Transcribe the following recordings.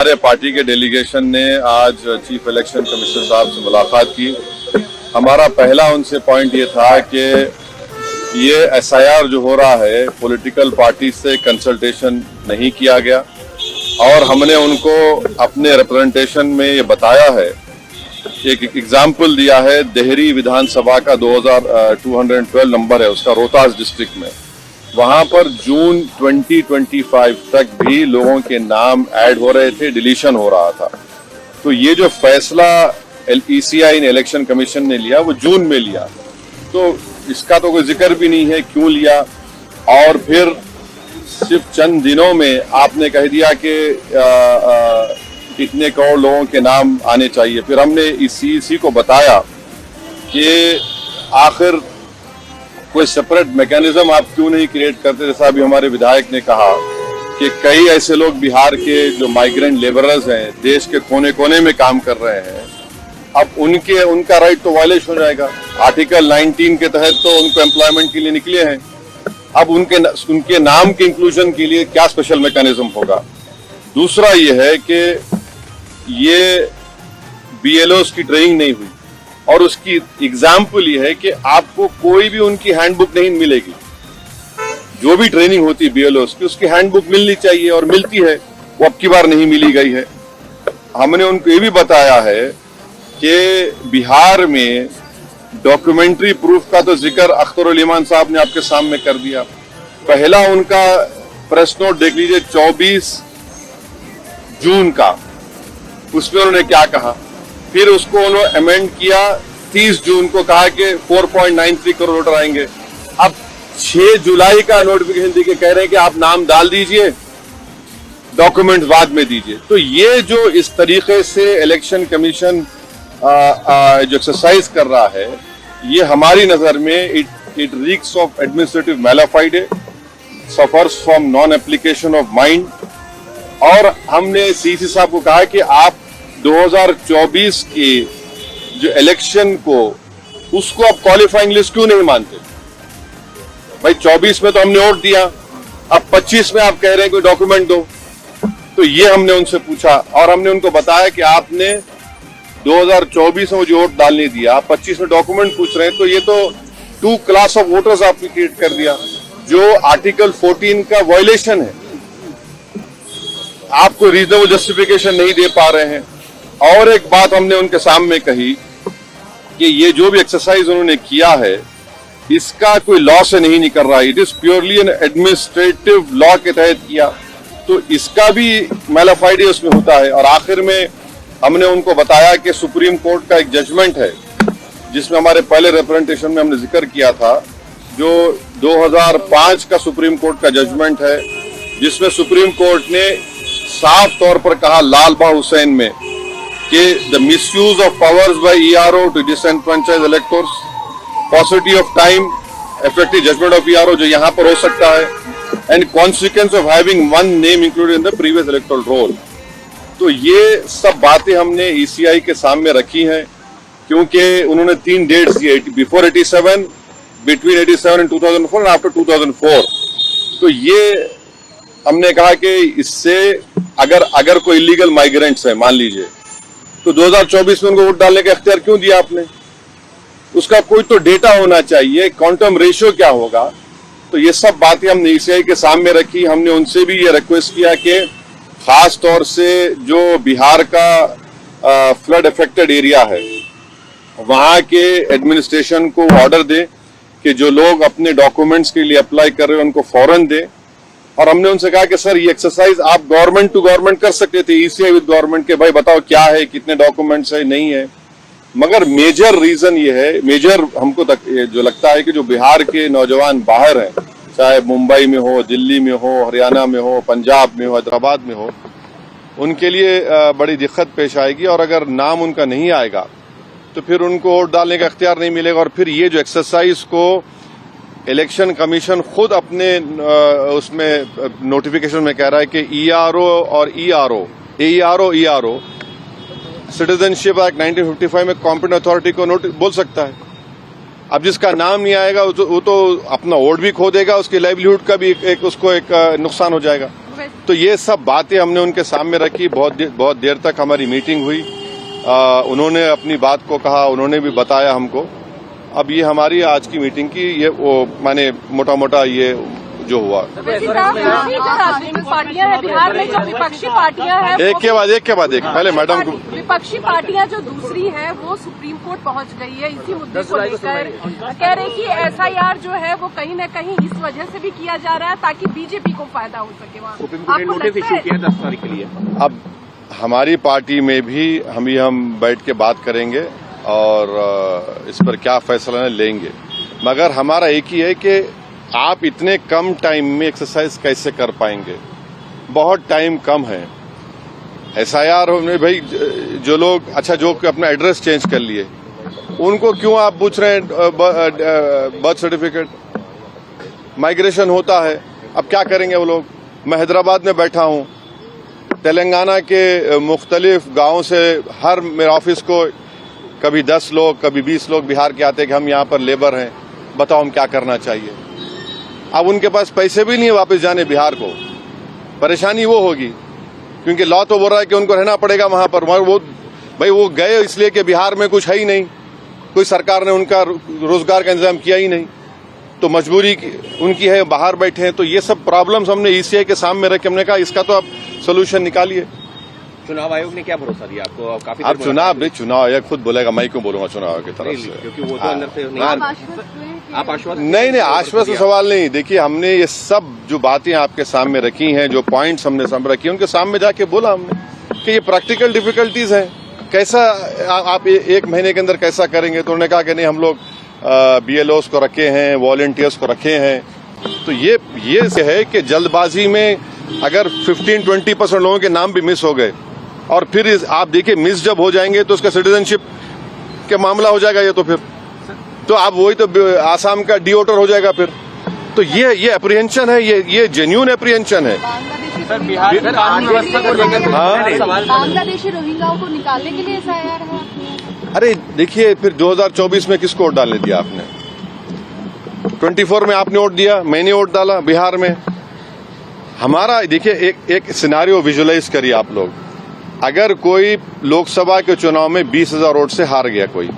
हमारे पार्टी के डेलीगेशन ने आज चीफ इलेक्शन कमिश्नर साहब से मुलाकात की। हमारा पहला उनसे पॉइंट ये था कि ये एसआईआर जो हो रहा है पॉलिटिकल पार्टी से कंसल्टेशन नहीं किया गया और हमने उनको अपने रिप्रेजेंटेशन में ये बताया है। एक एग्जाम्पल दिया है, देहरी विधानसभा का 2212 नंबर है उसका, रोहतास डिस्ट्रिक्ट में, वहां पर जून 2025 तक भी लोगों के नाम ऐड हो रहे थे, डिलीशन हो रहा था। तो ये जो फैसला ईसीआई ने, इलेक्शन कमीशन ने लिया, वो जून में लिया, तो इसका तो कोई जिक्र भी नहीं है क्यों लिया। और फिर सिर्फ चंद दिनों में आपने कह दिया कि इतने करोड़ लोगों के नाम आने चाहिए। फिर हमने इसी को बताया कि आखिर कोई सेपरेट मैकेनिज्म आप क्यों नहीं क्रिएट करते। जैसा अभी हमारे विधायक ने कहा कि कई ऐसे लोग बिहार के जो माइग्रेंट लेबरर्स हैं, देश के कोने कोने में काम कर रहे हैं, अब उनका राइट तो वायलेशन हो जाएगा। आर्टिकल 19 के तहत तो उनको एम्प्लॉयमेंट के लिए निकले हैं, अब उनके नाम के इंक्लूजन के लिए क्या स्पेशल मैकेनिज्म होगा। दूसरा ये है कि ये बीएलओस की ट्रेनिंग नहीं हुई और उसकी एग्जाम्पल ये है कि आपको कोई भी उनकी हैंडबुक नहीं मिलेगी। जो भी ट्रेनिंग होती है बीएलओस की, उसकी हैंडबुक मिलनी चाहिए और मिलती है, वो अब की बार नहीं मिली गई है। हमने उनको ये भी बताया है कि बिहार में डॉक्यूमेंट्री प्रूफ का तो जिक्र अख्तर ईमान साहब ने आपके सामने कर दिया। पहला उनका प्रेस नोट देख लीजिए 24 जून का, उसमें उन्होंने क्या कहा। फिर उसको उन्होंने अमेंड किया, 30 जून को कहा कि 4.93 करोड़ वोटर आएंगे। अब 6 जुलाई का नोटिफिकेशन देके कह रहे हैं कि आप नाम डाल दीजिए, डॉक्यूमेंट बाद में दीजिए। तो ये जो इस तरीके से इलेक्शन कमीशन जो एक्सरसाइज कर रहा है, ये हमारी नजर में it reeks of administrative mala fide, suffers from non application of mind. और हमने सीसी साहब को कहा कि आप 2024 के जो इलेक्शन को, उसको आप क्वालिफाइंग लिस्ट क्यों नहीं मानते। भाई 24 में तो हमने वोट दिया, अब 25 में आप कह रहे हैं कोई डॉक्यूमेंट दो। तो ये हमने उनसे पूछा और हमने उनको बताया कि आपने 2024 में जो वोट डालने दिया, आप 25 में डॉक्यूमेंट पूछ रहे हैं, तो ये तो 2 क्लास ऑफ वोटर्स आपने क्रिएट कर दिया, जो आर्टिकल 14 का वायलेशन है। आप कोई रीजनेबल जस्टिफिकेशन नहीं दे पा रहे हैं। और एक बात हमने उनके सामने कही कि ये जो भी एक्सरसाइज उन्होंने किया है, इसका कोई लॉ से नहीं निकल रहा है, it is purely N administrative law के तहत किया, तो इसका भी मैलाफाइडे उसमें होता है। और आखिर में हमने उनको बताया कि सुप्रीम कोर्ट का एक जजमेंट है, जिसमें हमारे पहले रिप्रेजेंटेशन में हमने जिक्र किया था, जो 2005 का सुप्रीम कोर्ट का जजमेंट है, जिसमें सुप्रीम कोर्ट ने साफ तौर पर कहा लाल बाह हुसैन में कि the misuse of powers by ERO to disenfranchise electors, possibility of time effective judgment of ERO जो यहाँ पर हो सकता है, and consequence of having one name included in the previous electoral roll. तो ये सब बातें हमने ईसीआई के सामने रखी हैं, क्योंकि उन्होंने 3 डेट्स दिए, before 87, between 87 and 2004 and after 2004। तो ये हमने कहा कि इससे अगर कोई इलीगल माइग्रेंट्स है, मान लीजिए, तो 2024 में उनको वोट डालने का इख्तियार क्यों दिया आपने। उसका कोई तो डेटा होना चाहिए, क्वांटम रेशियो क्या होगा। तो ये सब बातें हमने ईसीआई के सामने रखी। हमने उनसे भी ये रिक्वेस्ट किया कि खास तौर से जो बिहार का फ्लड अफेक्टेड एरिया है, वहां के एडमिनिस्ट्रेशन को ऑर्डर दे कि जो लोग अपने डॉक्यूमेंट्स के लिए अप्लाई कर रहे हैं उनको फौरन दे। और हमने उनसे कहा कि सर ये एक्सरसाइज आप गवर्नमेंट टू गवर्नमेंट कर सकते थे, ईसीआई विद गवर्नमेंट, के भाई बताओ क्या है, कितने डॉक्यूमेंट्स है, नहीं है। मगर मेजर रीजन ये है, मेजर हमको जो लगता है कि जो बिहार के नौजवान बाहर हैं, चाहे मुंबई में हो, दिल्ली में हो, हरियाणा में हो, पंजाब में हो, हैदराबाद में हो, उनके लिए बड़ी दिक्कत पेश आएगी। और अगर नाम उनका नहीं आएगा तो फिर उनको वोट डालने का इख्तियार नहीं मिलेगा। और फिर ये जो एक्सरसाइज को इलेक्शन कमीशन खुद अपने उसमें नोटिफिकेशन में कह रहा है कि ईआरओ और ईआरओ सिटीजनशिप एक्ट 1955 में कॉम्पिटेंट अथॉरिटी को बोल सकता है। अब जिसका नाम नहीं आएगा वो तो अपना वोट भी खो देगा, उसके लाइवलीहुड का भी उसको एक नुकसान हो जाएगा। तो ये सब बातें हमने उनके सामने रखी। बहुत देर तक हमारी मीटिंग हुई। उन्होंने अपनी बात को कहा, उन्होंने भी बताया हमको। अब ये हमारी आज की मीटिंग की ये वो माने मोटा मोटा ये जो हुआ। राजनीतिक पार्टियां हैं बिहार में, जो विपक्षी पार्टियां हैं, एक के बाद एक पहले मैडम को। विपक्षी पार्टियां जो दूसरी है वो सुप्रीम कोर्ट पहुंच गई है इसी मुद्दे को लेकर। कह रहे कि एसआईआर जो है वो कहीं न कहीं इस वजह से भी किया जा रहा है ताकि बीजेपी को फायदा हो सके। वहाँ सुप्रीम कोर्ट ने नोटिस इशू किया 10 तारीख के लिए। अब हमारी पार्टी में भी हम बैठ के बात करेंगे और इस पर क्या फैसला लेंगे। मगर हमारा एक ही है कि आप इतने कम टाइम में एक्सरसाइज कैसे कर पाएंगे? बहुत टाइम कम है। एसआईआर में भाई जो लोग जो अपना एड्रेस चेंज कर लिए उनको क्यों आप पूछ रहे हैं बर्थ सर्टिफिकेट? माइग्रेशन होता है, अब क्या करेंगे वो लोग? मैं हैदराबाद में बैठा हूं, तेलंगाना के मुख्तलिफ गांवों से हर मेरे ऑफिस को कभी 10 लोग कभी 20 लोग बिहार के आते हैं कि हम यहाँ पर लेबर हैं, बताओ हम क्या करना चाहिए। अब उनके पास पैसे भी नहीं है वापस जाने बिहार को। परेशानी वो होगी क्योंकि लॉ तो बोल रहा है कि उनको रहना पड़ेगा वहां पर। वो गए इसलिए कि बिहार में कुछ है ही नहीं, कोई सरकार ने उनका रोजगार का इंतजाम किया ही नहीं, तो मजबूरी उनकी है, बाहर बैठे हैं। तो ये सब प्रॉब्लम्स हमने ईसीआई के सामने रख के हमने कहा इसका तो आप सोल्यूशन निकालिए। चुनाव आयोग ने क्या भरोसा दिया आपको? काफी अब चुनाव आयोग खुद बोलेगा, मैं क्यों बोलूंगा चुनाव आयोग की तरफ से? क्योंकि वो तो अंदर से आप आश्वस्त नहीं आश्वस्त सवाल नहीं। देखिए हमने ये सब जो बातें आपके सामने रखी हैं, जो पॉइंट्स हमने सामने रखी हैं, उनके सामने जाके बोला हमने कि ये प्रैक्टिकल डिफिकल्टीज हैं, कैसा आप 1 महीने के अंदर कैसा करेंगे? तो उन्होंने कहा कि नहीं हम लोग BLOs को रखे हैं, वॉलंटियर्स को रखे हैं। तो ये है कि जल्दबाजी में अगर 15-20% लोगों के नाम भी मिस हो गए और फिर आप देखिए मिस जब हो जाएंगे तो उसका सिटीजनशिप के मामला हो जाएगा। ये तो आप वही तो आसाम का डिओटर हो जाएगा फिर। तो ये अप्रीहेंशन है, ये जेन्युइन अप्रीहेंशन है। बांग्लादेशी रोहिंग्याओं को निकालने के लिए एसआईआर है। अरे देखिए फिर 2024 में किसको वोट डालने दिया आपने? 24 में आपने वोट दिया, मैंने वोट डाला बिहार में। हमारा देखिए एक सिनेरियो विजुअलाइज करिए आप लोग। अगर कोई लोकसभा के चुनाव में 20,000 वोट से हार गया कोई,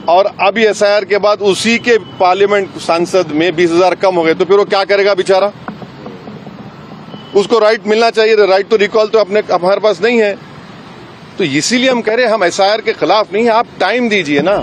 और अब एसआईआर के बाद उसी के पार्लियामेंट सांसद में 20,000 कम हो गए, तो फिर वो क्या करेगा बेचारा? उसको राइट मिलना चाहिए। राइट टू रिकॉल तो हमारे पास नहीं है। तो इसीलिए हम कह रहे हैं हम एसआईआर के खिलाफ नहीं है, आप टाइम दीजिए ना।